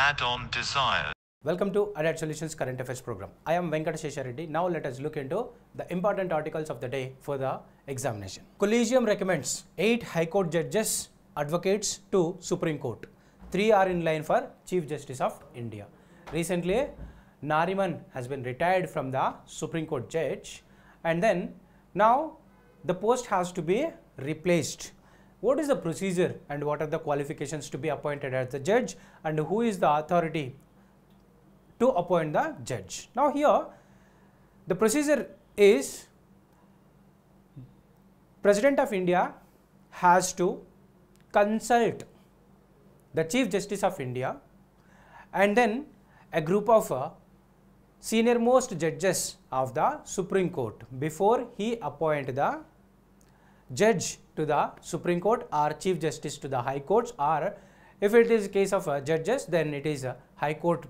Add-on desired. Welcome to Added Solutions Current Affairs program. I am Venkata Sheshareddy. Now let us look into the important articles of the day for the examination. Collegium recommends 8 High Court judges, advocates to Supreme Court. 3 are in line for Chief Justice of India. Recently, Nariman has been retired from the Supreme Court judge, and then now the post has to be replaced. What is the procedure and what are the qualifications to be appointed as the judge, and who is the authority to appoint the judge? Now here the procedure is President of India has to consult the Chief Justice of India, and then a group of senior most judges of the Supreme Court before he appoint the judge to the Supreme Court or Chief Justice to the High Courts, or if it is case of judges, then it is a High Court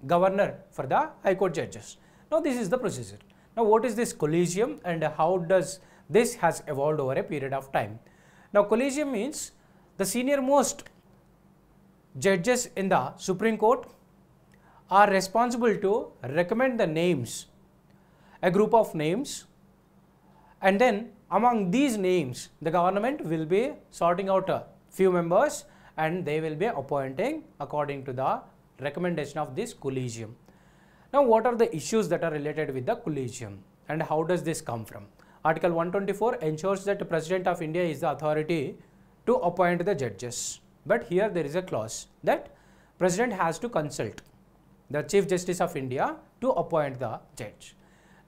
governor for the High Court judges. Now this is the procedure. Now what is this collegium and how does this has evolved over a period of time? Now collegium means the senior most judges in the Supreme Court are responsible to recommend the names, a group of names, and then among these names the government will be sorting out a few members and they will be appointing according to the recommendation of this collegium. Now what are the issues that are related with the collegium and how does this come from? Article 124 ensures that the President of India is the authority to appoint the judges, but here there is a clause that President has to consult the Chief Justice of India to appoint the judge.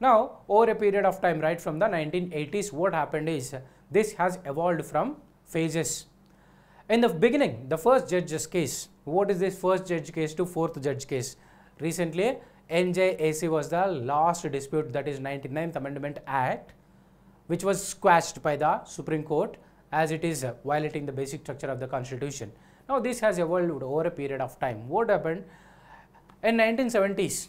Now over a period of time, right from the 1980s, what happened is this has evolved from phases. In the beginning, the first judge's case, what is this first judge case to fourth judge case? Recently NJAC was the last dispute, that is 99th Amendment Act, which was squashed by the Supreme Court as it is violating the basic structure of the Constitution. Now this has evolved over a period of time. What happened? In 1970s,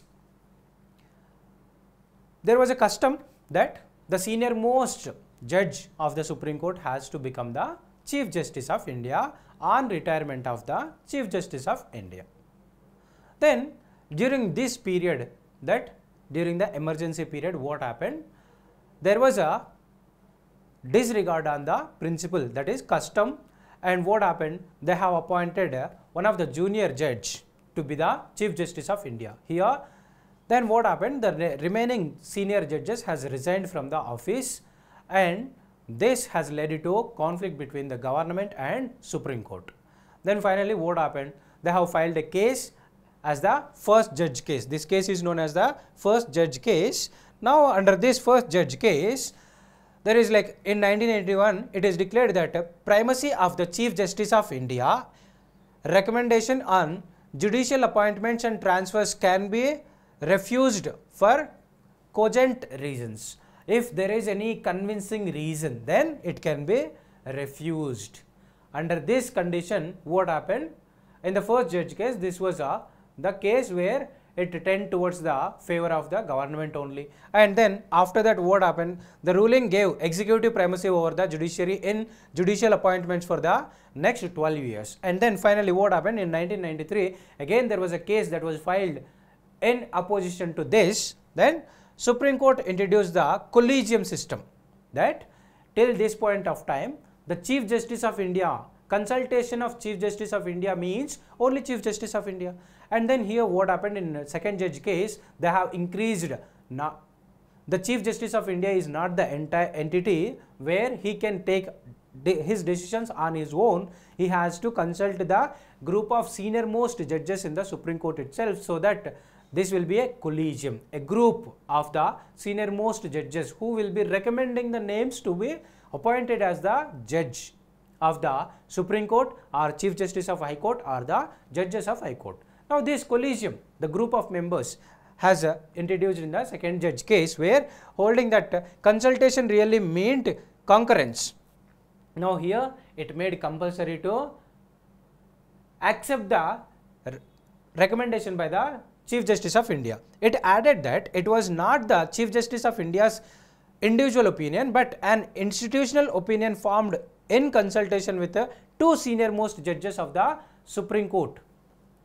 there was a custom that the senior most judge of the Supreme Court has to become the Chief Justice of India on retirement of the Chief Justice of India. Then during this period, that during the emergency period, what happened? There was a disregard on the principle, that is custom, and what happened? They have appointed one of the junior judge to be the Chief Justice of India. Here then what happened? The remaining senior judges has resigned from the office, and this has led to conflict between the government and Supreme Court. Then finally what happened? They have filed a case as the first judge case. This case is known as the first judge case. Now under this first judge case, there is like in 1981, it is declared that primacy of the Chief Justice of India, recommendation on judicial appointments and transfers can be refused for cogent reasons. If there is any convincing reason, then it can be refused. Under this condition, what happened? In the first judge case, this was the case where it tended towards the favor of the government only. And then after that, what happened? The ruling gave executive primacy over the judiciary in judicial appointments for the next 12 years. And then finally what happened? In 1993, again there was a case that was filed in opposition to this. Then Supreme Court introduced the collegium system, that till this point of time the Chief Justice of India, consultation of Chief Justice of India means only Chief Justice of India. And then here what happened in second judge case, they have increased. Now the Chief Justice of India is not the entire entity where he can take his decisions on his own. He has to consult the group of senior most judges in the Supreme Court itself, so that this will be a collegium, a group of the senior most judges who will be recommending the names to be appointed as the judge of the Supreme Court or Chief Justice of High Court or the judges of High Court. Now this collegium, the group of members, has introduced in the second judge case, where holding that consultation really meant concurrence. Now here it made compulsory to accept the recommendation by the Chief Justice of India. It added that it was not the Chief Justice of India's individual opinion, but an institutional opinion formed in consultation with the two senior most judges of the Supreme Court.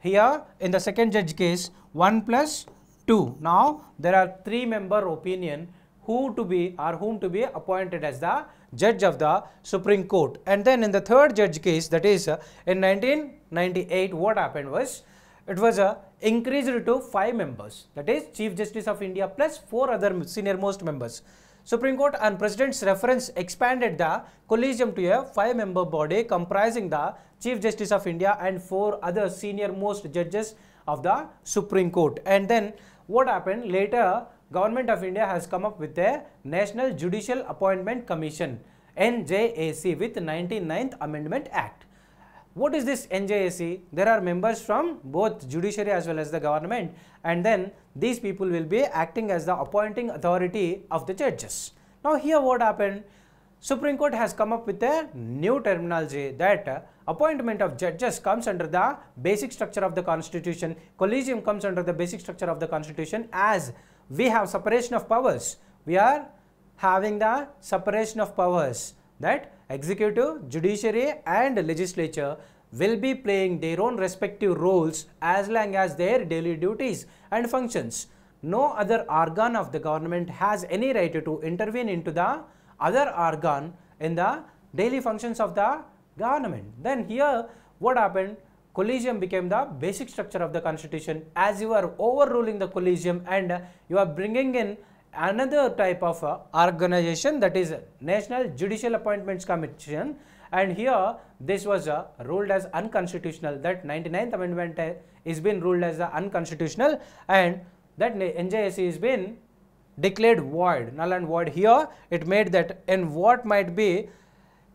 here in the second judge case 1 plus 2. Now there are 3-member opinion whom to be appointed as the judge of the Supreme Court. And then in the third judge case, that is in 1998, what happened was, it was increased to 5 members, that is Chief Justice of India plus 4 other senior most members. Supreme Court and President's reference expanded the collegium to a 5-member body comprising the Chief Justice of India and 4 other senior most judges of the Supreme Court. And then what happened later, Government of India has come up with a National Judicial Appointment Commission, NJAC, with 99th Amendment Act. What is this NJAC? There are members from both judiciary as well as the government, and then these people will be acting as the appointing authority of the judges. Now here what happened? Supreme Court has come up with a new terminology that appointment of judges comes under the basic structure of the constitution, collegium comes under the basic structure of the constitution. As we have separation of powers, we are having the separation of powers, that executive, judiciary and legislature will be playing their own respective roles as long as their daily duties and functions. No other organ of the government has any right to intervene into the other organ in the daily functions of the government. Then here what happened? Collegium became the basic structure of the constitution. As you are overruling the collegium and you are bringing in another type of organization, that is National Judicial Appointments Commission, and here this was ruled as unconstitutional. That 99th Amendment is been ruled as unconstitutional, and that NJAC has been declared void, null and void. Here it made that in what might be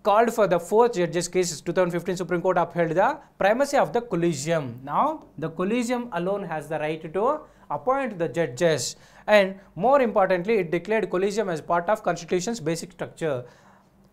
called for the 4th judges case, 2015 Supreme Court upheld the primacy of the collegium. Now the collegium alone has the right to appoint the judges, and more importantly it declared collegium as part of constitution's basic structure,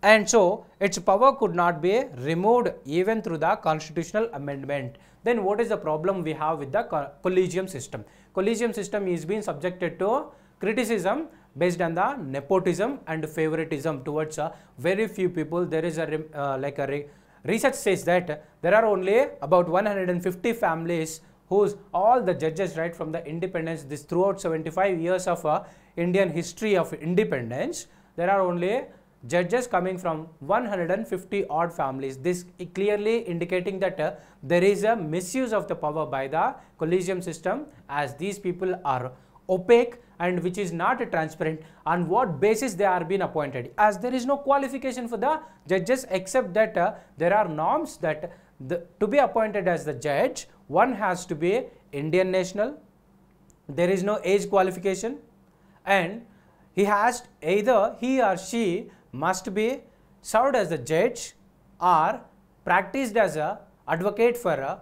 and so its power could not be removed even through the constitutional amendment. Then what is the problem we have with the collegium system? Collegium system is being subjected to criticism based on the nepotism and favoritism towards very few people. There is a research says that there are only about 150 families whose all the judges right from the independence, this throughout 75 years of Indian history of independence, there are only judges coming from 150 odd families. This clearly indicating that there is a misuse of the power by the collegium system, as these people are opaque and which is not transparent on what basis they are being appointed, as there is no qualification for the judges except that there are norms that to be appointed as the judge, one has to be Indian national, there is no age qualification, and he or she must be served as a judge or practiced as a advocate for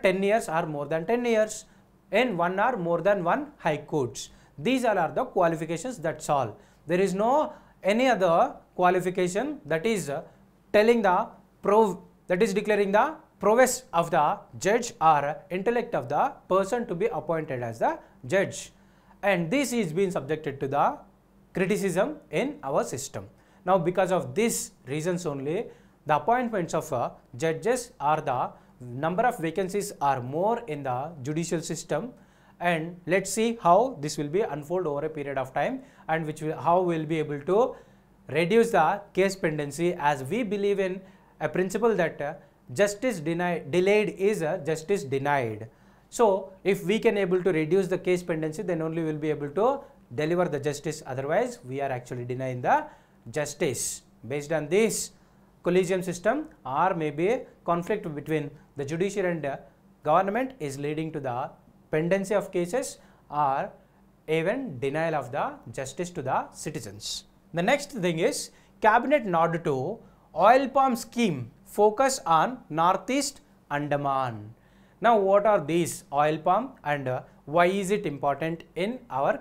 10 years or more than 10 years in one or more than one high courts. These all are the qualifications, that's all. There is no any other qualification that is telling the declaring the prowess of the judge or intellect of the person to be appointed as the judge, and this is being subjected to the criticism in our system. Now because of these reasons only, the appointments of judges or the number of vacancies are more in the judicial system, and let's see how this will be unfold over a period of time, and how we'll be able to reduce the case pendency, as we believe in a principle that justice delayed is justice denied. So if we can able to reduce the case pendency, then only we will be able to deliver the justice, otherwise we are actually denying the justice. Based on this collegium system or maybe conflict between the judiciary and government is leading to the pendency of cases or even denial of the justice to the citizens. The next thing is cabinet nod to oil palm scheme focus on Northeast Andaman. Now what are these oil palm and why is it important in our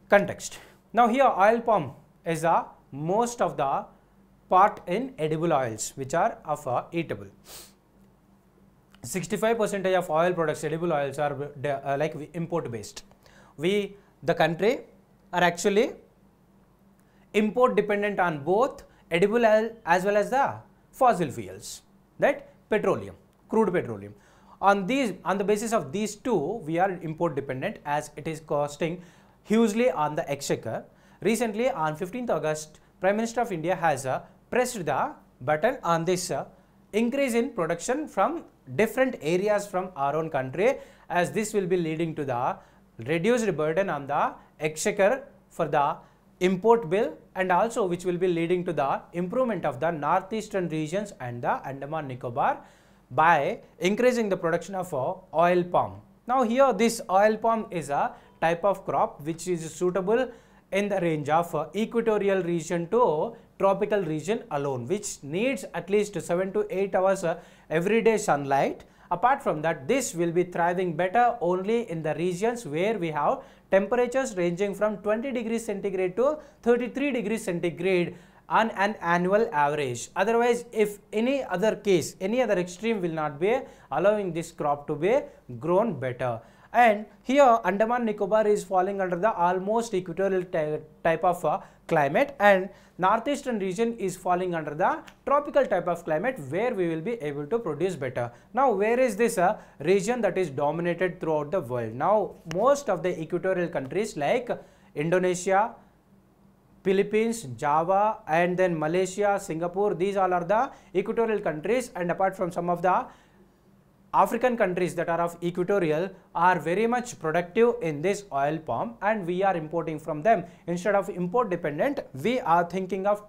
context? Now here oil palm is most of the part in edible oils which are of eatable. 65% of oil products, edible oils, are like import based. The country are actually import dependent on both edible oil as well as the fossil fuels, that petroleum. crude petroleum. On the basis of these two, we are import dependent as it is costing hugely on the exchequer. Recently, on 15th August, Prime Minister of India has pressed the button on this increase in production from different areas from our own country, as this will be leading to the reduced burden on the exchequer for the import bill, and also which will be leading to the improvement of the northeastern regions and the Andaman Nicobar by increasing the production of oil palm. Now here this oil palm is a type of crop which is suitable in the range of equatorial region to tropical region alone, which needs at least 7 to 8 hours everyday sunlight. Apart from that, this will be thriving better only in the regions where we have temperatures ranging from 20 degrees centigrade to 33 degrees centigrade on an annual average. Otherwise, if any other case, any other extreme will not be allowing this crop to be grown better. And here Andaman Nicobar is falling under the almost equatorial type of climate, and northeastern region is falling under the tropical type of climate where we will be able to produce better. Now where is this region that is dominated throughout the world? Now most of the equatorial countries like Indonesia, Philippines, Java, and then Malaysia, Singapore, these all are the equatorial countries, and apart from some of the African countries that are of equatorial are very much productive in this oil palm, and we are importing from them. Instead of import dependent, we are thinking of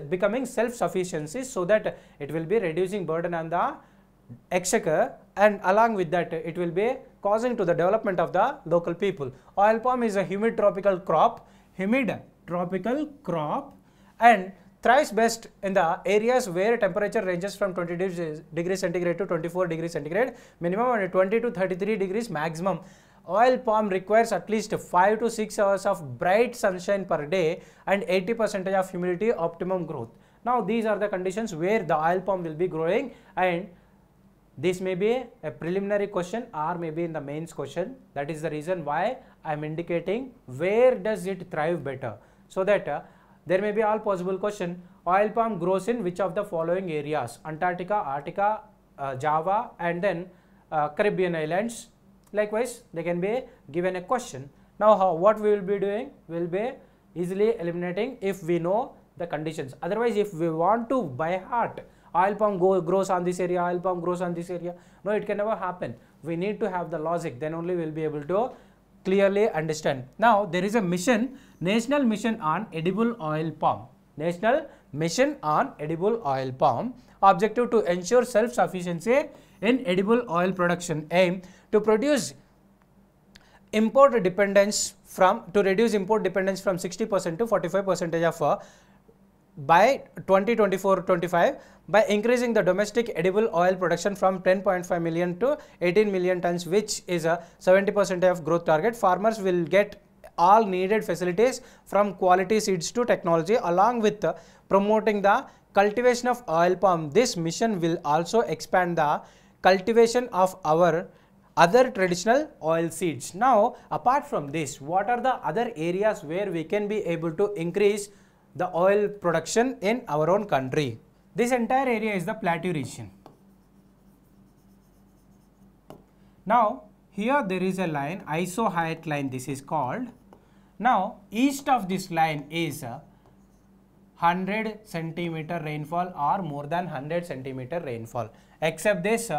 becoming self-sufficiency, so that it will be reducing burden on the exchequer, and along with that it will be causing to the development of the local people. Oil palm is a humid tropical crop, and thrives best in the areas where temperature ranges from 20 degrees centigrade to 24 degrees centigrade minimum, and 20 to 33 degrees maximum. Oil palm requires at least 5 to 6 hours of bright sunshine per day and 80% of humidity optimum growth. Now these are the conditions where the oil palm will be growing, and this may be a preliminary question or maybe in the mains question. That is the reason why I am indicating where does it thrive better, so that there may be all possible question. Oil palm grows in which of the following areas? Antarctica, Arctica, Java, and then Caribbean islands. Likewise, they can be given a question. Now what we will be doing? We will be easily eliminating if we know the conditions. Otherwise, if we want to by heart, oil palm grows on this area, oil palm grows on this area, no, it can never happen. We need to have the logic, then only we will be able to clearly understand. Now there is a mission, National Mission on Edible Oil Palm. National Mission on Edible Oil Palm, objective to ensure self-sufficiency in edible oil production, aim to reduce import dependence from 60% to 45% of by 2024-25 by increasing the domestic edible oil production from 10.5 million to 18 million tons, which is a 70% of growth target. Farmers will get all needed facilities from quality seeds to technology, along with promoting the cultivation of oil palm. This mission will also expand the cultivation of our other traditional oil seeds. Now apart from this, what are the other areas where we can be able to increase the oil production in our own country? This entire area is the plateau region. Now here there is a line, isohyet line, this is called. Now east of this line is 100 centimeter rainfall or more than 100 centimeter rainfall, except this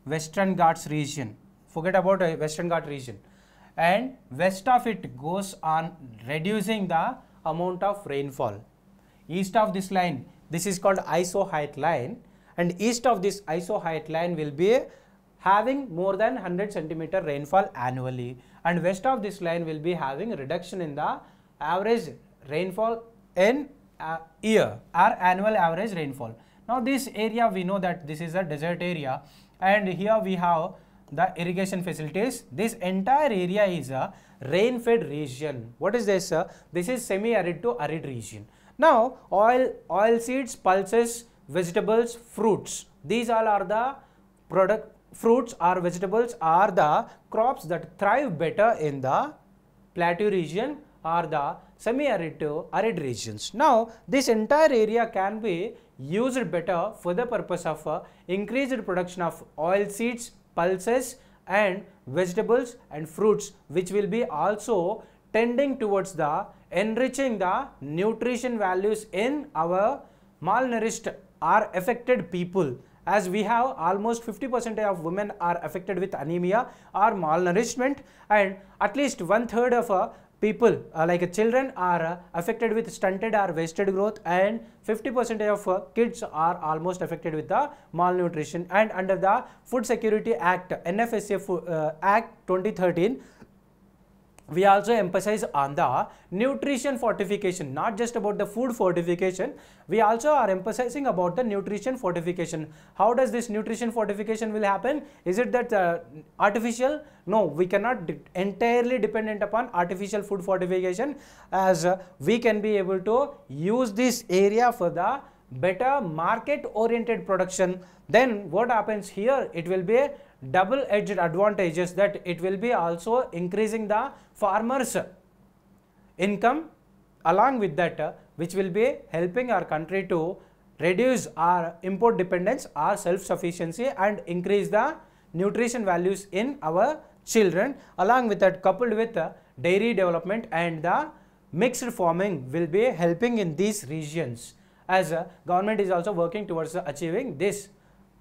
Western Ghats region. Forget about Western Ghats region, and west of it goes on reducing the amount of rainfall. East of this line, this is called isohyet line, and east of this isohyet line will be having more than 100 centimeter rainfall annually, and west of this line will be having a reduction in the average rainfall in year or annual average rainfall. Now this area, we know that this is a desert area, and here we have the irrigation facilities. This entire area is a rain-fed region. What is this? This is semi-arid to arid region. Now oil seeds, pulses, vegetables, fruits, these all are the fruits or vegetables are the crops that thrive better in the plateau region or the semi-arid to arid regions. Now, this entire area can be used better for the purpose of increased production of oil seeds, pulses and vegetables and fruits, which will be also tending towards the enriching the nutrition values in our malnourished or affected people, as we have almost 50% of women are affected with anemia or malnourishment, and at least 1/3 of people like children are affected with stunted or wasted growth, and 50% of kids are almost affected with the malnutrition. And under the Food Security Act, NFSA Act 2013, we also emphasize on the nutrition fortification, not just about the food fortification, we also are emphasizing about the nutrition fortification. How does this nutrition fortification will happen? Is it that artificial? No, we cannot entirely dependent upon artificial food fortification, as we can be able to use this area for the better market oriented production. Then what happens here? It will be double-edged advantages, that it will be also increasing the farmers' income, along with that which will be helping our country to reduce our import dependence, our self-sufficiency, and increase the nutrition values in our children. Along with that, coupled with dairy development and the mixed farming will be helping in these regions, as government is also working towards achieving this,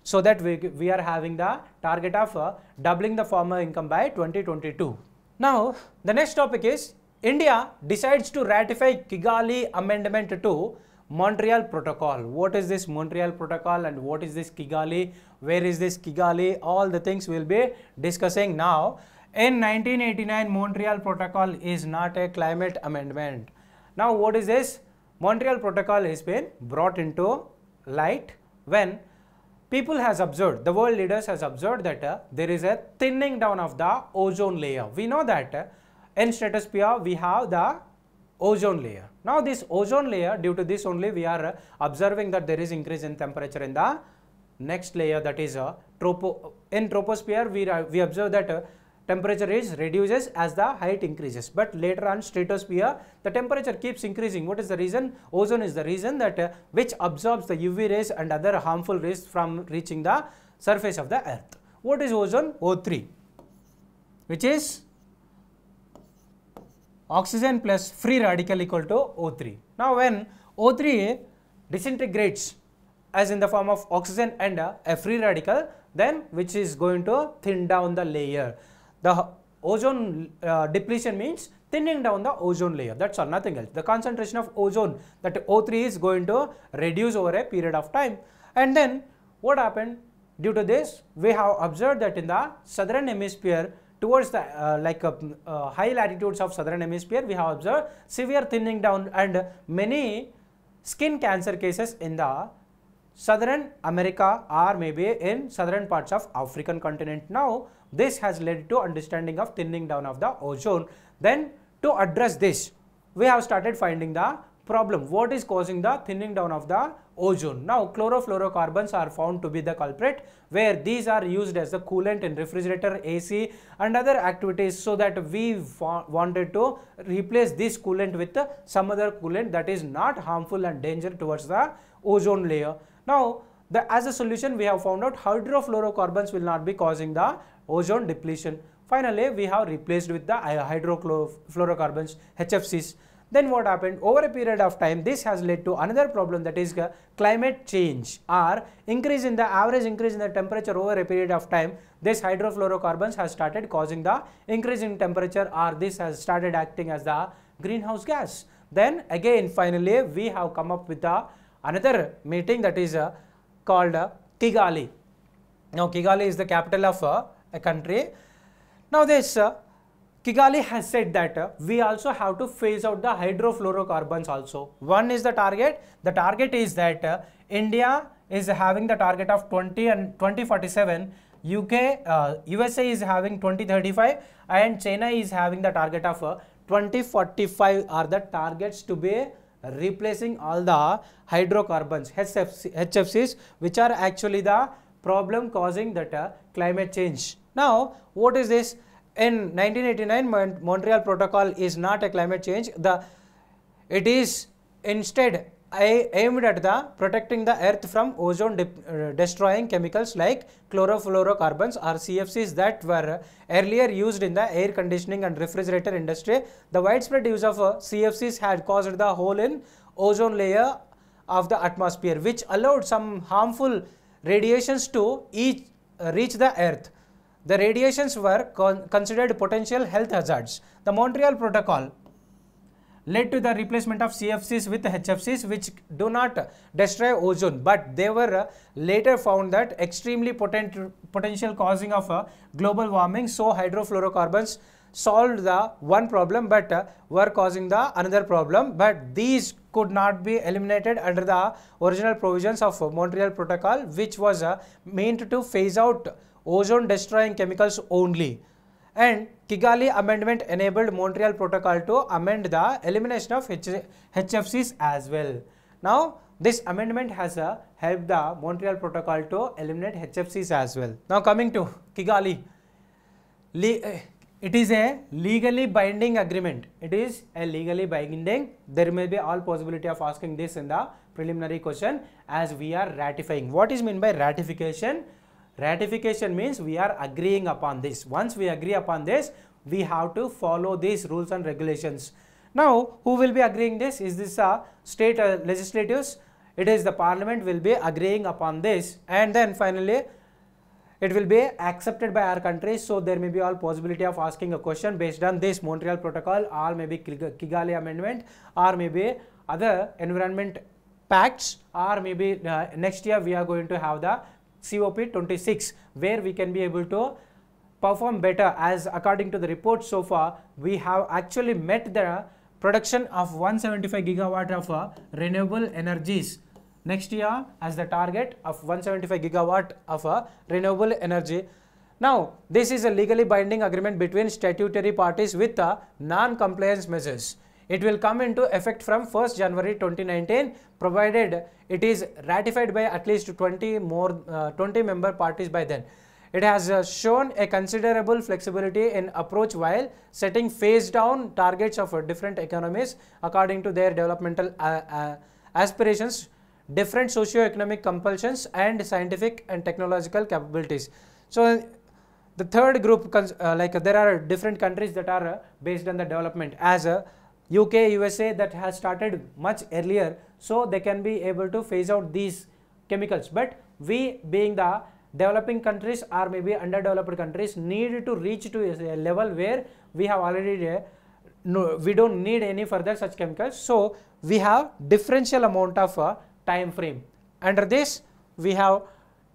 so that we are having the target of doubling the farmer income by 2022. Now, the next topic is India decides to ratify Kigali Amendment to Montreal Protocol. What is this Montreal Protocol and what is this Kigali? Where is this Kigali? All the things we will be discussing now. In 1989, Montreal Protocol is not a climate amendment. Now, what is this? Montreal Protocol has been brought into light when people has observed, the world leaders has observed that there is a thinning down of the ozone layer. We know that in stratosphere we have the ozone layer. Now this ozone layer, due to this only we are observing that there is increase in temperature in the next layer, that is in troposphere we observe that temperature reduces as the height increases, but later on stratosphere the temperature keeps increasing. What is the reason? Ozone is the reason that which absorbs the UV rays and other harmful rays from reaching the surface of the earth. What is ozone? O3, which is oxygen plus free radical equal to O3. Now when O3 disintegrates as in the form of oxygen and a free radical, then which is going to thin down the layer. The ozone depletion means thinning down the ozone layer, that's all, nothing else. The concentration of ozone, that O3 is going to reduce over a period of time. And then what happened? Due to this, we have observed that in the southern hemisphere, towards the high latitudes of southern hemisphere, we have observed severe thinning down and many skin cancer cases in the southern America or maybe in southern parts of African continent. Now this has led to understanding of thinning down of the ozone. Then to address this, we have started finding the problem. What is causing the thinning down of the ozone? Now chlorofluorocarbons are found to be the culprit, where these are used as the coolant in refrigerator, AC and other activities, so that we wanted to replace this coolant with some other coolant that is not harmful and danger towards the ozone layer. Now as a solution we have found out hydrofluorocarbons will not be causing the ozone depletion. Finally we have replaced with the hydrofluorocarbons, HFCs. Then what happened? Over a period of time, this has led to another problem, that is climate change or increase in the average increase in the temperature over a period of time. This hydrofluorocarbons has started causing the increase in temperature, or this has started acting as the greenhouse gas. Then again finally we have come up with another meeting, that is called Kigali. Now Kigali is the capital of a country. Now this Kigali has said that we also have to phase out the hydrofluorocarbons also. One is the target. The target is that India is having the target of 2047, USA is having 2035 and China is having the target of 2045 are the targets to be replacing all the hydrocarbons, HFCs, which are actually the problem causing that climate change. Now what is this? In 1989, Montreal Protocol is not a climate change. The It is instead aimed at the protecting the earth from ozone destroying chemicals like chlorofluorocarbons or CFCs that were earlier used in the air conditioning and refrigerator industry. The widespread use of CFCs had caused the hole in ozone layer of the atmosphere, which allowed some harmful radiations to reach the earth. The radiations were considered potential health hazards. The Montreal Protocol led to the replacement of CFCs with HFCs, which do not destroy ozone, but they were later found that extremely potential causing of global warming. So hydrofluorocarbons solved the one problem but were causing the another problem, but these could not be eliminated under the original provisions of Montreal Protocol, which was meant to phase out ozone destroying chemicals only. And Kigali Amendment enabled Montreal Protocol to amend the elimination of HFCs as well. Now, this amendment has helped the Montreal Protocol to eliminate HFCs as well. Now, coming to Kigali, it is a legally binding agreement. It is a legally binding. There may be all possibility of asking this in the preliminary question as we are ratifying. What is meant by ratification? Ratification means we are agreeing upon this. Once we agree upon this, we have to follow these rules and regulations. Now, who will be agreeing this? Is this state legislatives? It is the parliament will be agreeing upon this, and then finally it will be accepted by our country. So there may be all possibility of asking a question based on this Montreal Protocol, or maybe Kigali Amendment, or maybe other environment pacts, or maybe next year we are going to have the COP26, where we can be able to perform better, as according to the report so far we have actually met the production of 175 gigawatt of renewable energies next year as the target of 175 gigawatt of renewable energy. Now, this is a legally binding agreement between statutory parties with non-compliance measures. It will come into effect from 1st January 2019, provided it is ratified by at least 20 member parties by then. It has shown a considerable flexibility in approach while setting phase down targets of different economies according to their developmental aspirations, different socio-economic compulsions, and scientific and technological capabilities. So the third group, there are different countries that are based on the development, as UK, USA, that has started much earlier, so they can be able to phase out these chemicals. But we, being the developing countries or maybe underdeveloped countries, need to reach to a level where we have already we don't need any further such chemicals. So we have differential amount of time frame. Under this, we have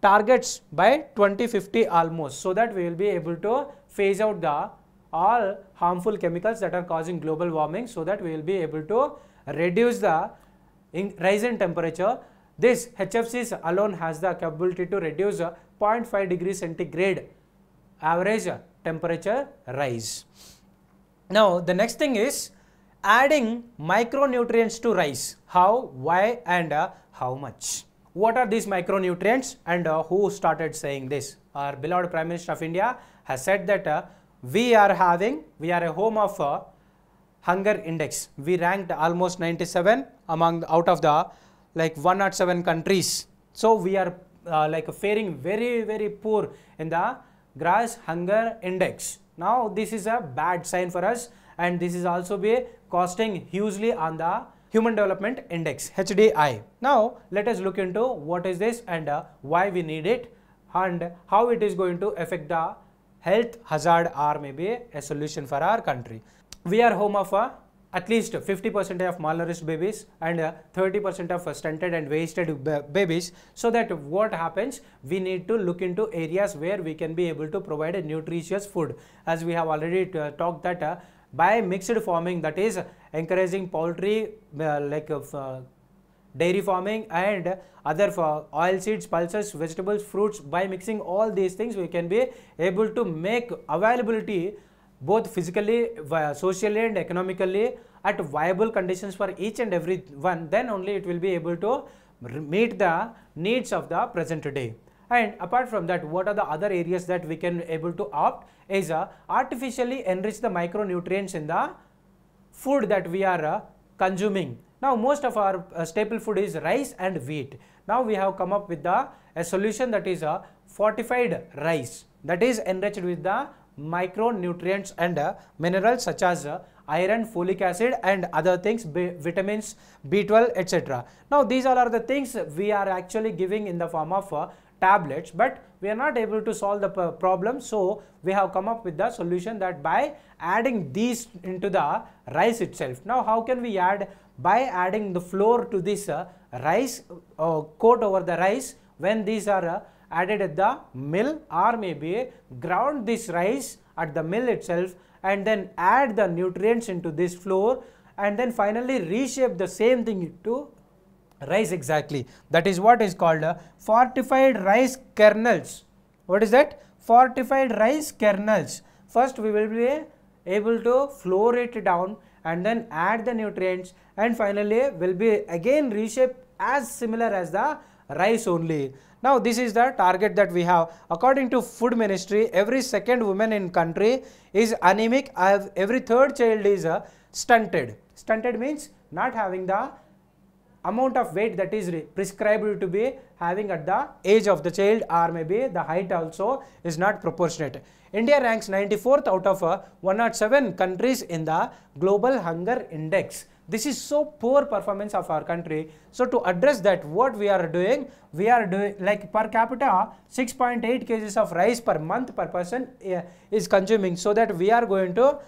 targets by 2050 almost, so that we will be able to phase out the all harmful chemicals that are causing global warming, so that we will be able to reduce the rise in temperature. This HFCs alone has the capability to reduce 0.5 degrees centigrade average temperature rise. Now, the next thing is adding micronutrients to rice. How, why, and how much? What are these micronutrients, and who started saying this? Our beloved Prime Minister of India has said that we are a home of hunger index. We ranked almost 97 out of the 107 countries. So we are faring very poor in the gross hunger index. Now this is a bad sign for us, and this is also be costing hugely on the Human Development Index, HDI. Now let us look into what is this and why we need it, and how it is going to affect the health hazard or maybe a solution for our country. We are home of at least 50% of malnourished babies and 30% of stunted and wasted babies. So that what happens, we need to look into areas where we can be able to provide a nutritious food, as we have already talked that by mixed farming, that is encouraging poultry dairy farming and other oil seeds, pulses, vegetables, fruits. By mixing all these things, we can be able to make availability both physically, socially and economically at viable conditions for each and every one. Then only it will be able to meet the needs of the present day. And apart from that, what are the other areas that we can able to opt is artificially enrich the micronutrients in the food that we are consuming. Now most of our staple food is rice and wheat. Now we have come up with a solution that is a fortified rice, that is enriched with the micronutrients and minerals such as iron, folic acid and other things, vitamins, B12, etc. Now these all are the things we are actually giving in the form of tablets, but we are not able to solve the problem. So we have come up with the solution that by adding these into the rice itself. Now how can we add? By adding the flour to this rice, coat over the rice. When these are added at the mill, or maybe ground this rice at the mill itself and then add the nutrients into this flour and then finally reshape the same thing into rice exactly. That is what is called fortified rice kernels. What is that? Fortified rice kernels. First we will be able to flour it down and then add the nutrients and finally will be again reshaped as similar as the rice only. Now this is the target that we have. According to Food Ministry, every second woman in country is anemic, every third child is stunted. Stunted means not having the amount of weight that is prescribed to be having at the age of the child, or maybe the height also is not proportionate. India ranks 94th out of 107 countries in the Global Hunger Index. This is so poor performance of our country. So to address that, what we are doing like per capita 6.8 kgs of rice per month per person is consuming. So that we are going to,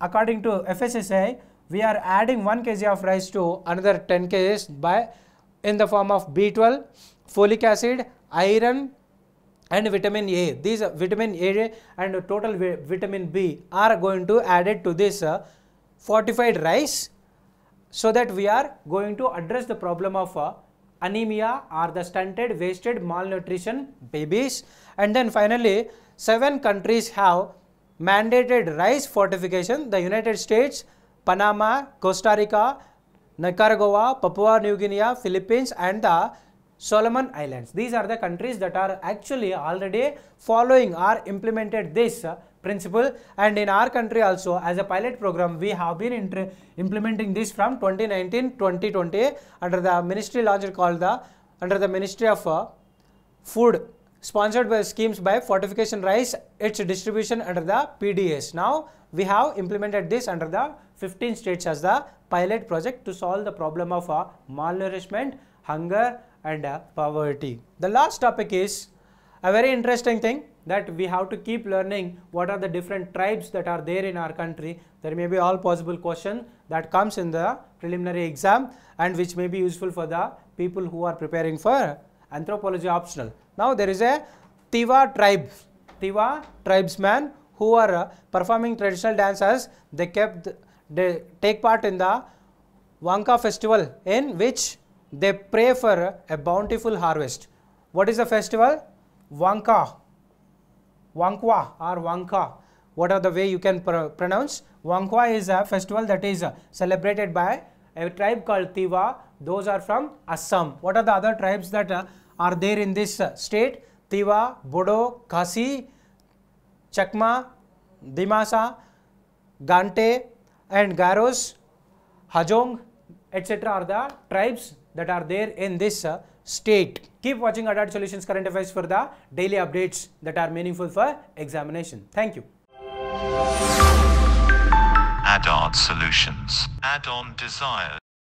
according to FSSAI, we are adding 1 kg of rice to another 10 kgs by in the form of B12, folic acid, iron and vitamin A. These vitamin A and total vitamin B are going to added to this fortified rice, so that we are going to address the problem of anemia or the stunted, wasted, malnutrition babies. And then finally 7 countries have mandated rice fortification: the United States, Panama, Costa Rica, Nicaragua, Papua New Guinea, Philippines and the Solomon Islands. These are the countries that are actually already following or implemented this principle, and in our country also as a pilot program we have been implementing this from 2019-2020 under the ministry launched called under the Ministry of Food, sponsored by schemes by Fortification Rice, its distribution under the PDS. Now we have implemented this under the 15 states as the pilot project to solve the problem of malnourishment, hunger and poverty. The last topic is a very interesting thing, that we have to keep learning what are the different tribes that are there in our country. There may be all possible questions that comes in the preliminary exam and which may be useful for the people who are preparing for anthropology optional. Now there is a Tiwa tribe, Tiwa tribesmen who are performing traditional dances. They take part in the Wanka festival, in which they pray for a bountiful harvest. What is the festival? Wanka, Wankwa or Wanka, whatever the way you can pronounce. Wankwa is a festival that is celebrated by a tribe called Tiwa. Those are from Assam. What are the other tribes that are there in this state? Tiwa, Bodo, Khasi, Chakma, Dimasa, Gante and Garos, Hajong, etc. are the tribes that are there in this state. Keep watching Adad Solutions Current Affairs for the daily updates that are meaningful for examination. Thank you. Adad Solutions. Add-on desires.